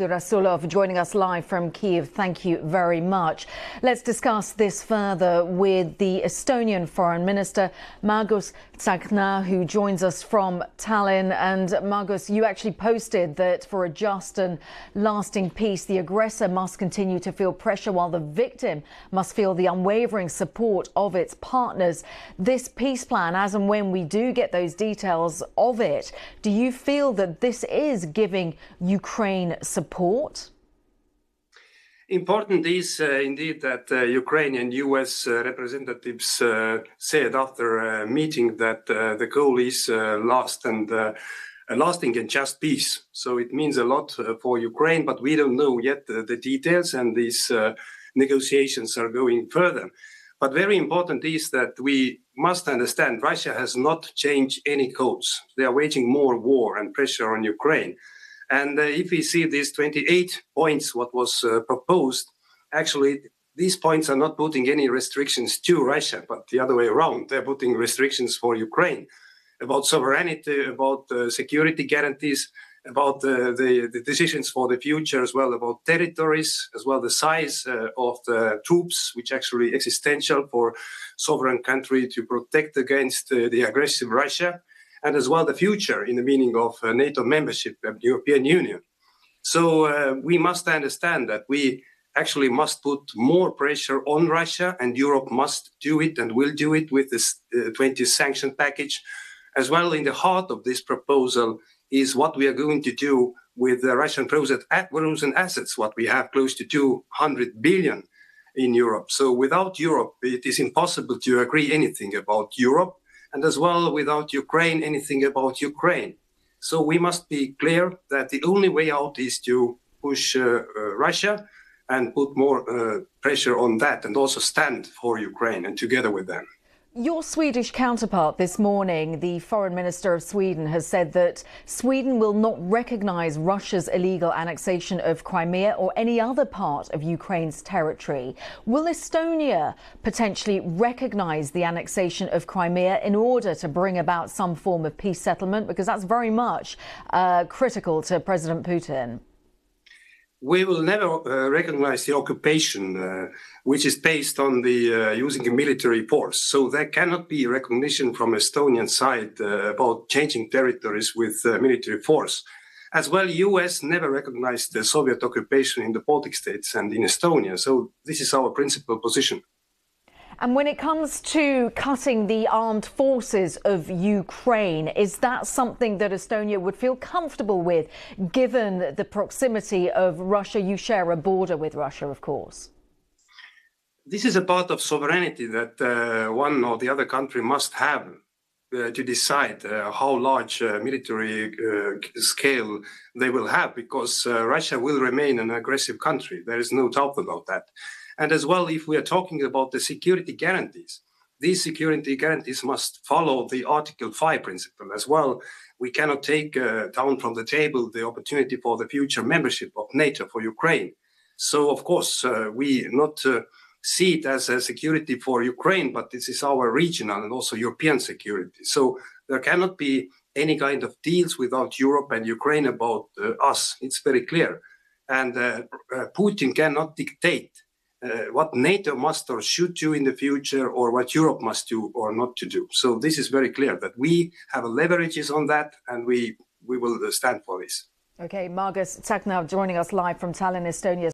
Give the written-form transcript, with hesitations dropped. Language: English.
Abdurasulov joining us live from Kyiv. Thank you very much. Let's discuss this further with the Estonian Foreign Minister, Margus, Tsahkna, who joins us from Tallinn. And Margus, you actually posted that for a just and lasting peace, the aggressor must continue to feel pressure while the victim must feel the unwavering support of its partners. This peace plan, as and when we do get those details of it, do you feel that this is giving Ukraine support? Important is indeed that Ukrainian US representatives said after a meeting that the goal is lasting and just peace. So it means a lot for Ukraine, but we don't know yet the details, and these negotiations are going further. But very important is that we must understand Russia has not changed any codes. They are waging more war and pressure on Ukraine. And if we see these 28 points, what was proposed, actually, these points are not putting any restrictions to Russia, but the other way around. They're putting restrictions for Ukraine about sovereignty, about security guarantees, about the decisions for the future as well, about territories, as well the size of the troops, which actually existential for sovereign country to protect against the aggressive Russia, and as well the future in the meaning of NATO membership of the European Union. So we must understand that we actually must put more pressure on Russia, and Europe must do it and will do it with this 20 sanction package. As well, in the heart of this proposal is what we are going to do with the Russian frozen assets, what we have close to 200 billion in Europe. So without Europe, it is impossible to agree anything about Europe, and as well without Ukraine, anything about Ukraine. So we must be clear that the only way out is to push Russia and put more pressure on that, and also stand for Ukraine and together with them. Your Swedish counterpart this morning, the Foreign Minister of Sweden, has said that Sweden will not recognise Russia's illegal annexation of Crimea or any other part of Ukraine's territory. Will Estonia potentially recognise the annexation of Crimea in order to bring about some form of peace settlement? Because that's very much critical to President Putin. We will never recognize the occupation, which is based on the using a military force. So there cannot be recognition from Estonian side about changing territories with military force. As well, US never recognized the Soviet occupation in the Baltic states and in Estonia. So this is our principal position. And when it comes to cutting the armed forces of Ukraine, is that something that Estonia would feel comfortable with, given the proximity of Russia? You share a border with Russia, of course. This is a part of sovereignty that one or the other country must have to decide how large military scale they will have, because Russia will remain an aggressive country. There is no doubt about that. And as well, if we are talking about the security guarantees, these security guarantees must follow the Article 5 principle as well. We cannot take down from the table the opportunity for the future membership of NATO for Ukraine. So, of course, we not see it as a security for Ukraine, but this is our regional and also European security. So there cannot be any kind of deals without Europe and Ukraine about us. It's very clear. And Putin cannot dictate what NATO must or should do in the future, or what Europe must do or not to do. So this is very clear that we have leverages on that, and we will stand for this. Okay, Margus, Tsahkna joining us live from Tallinn, Estonia.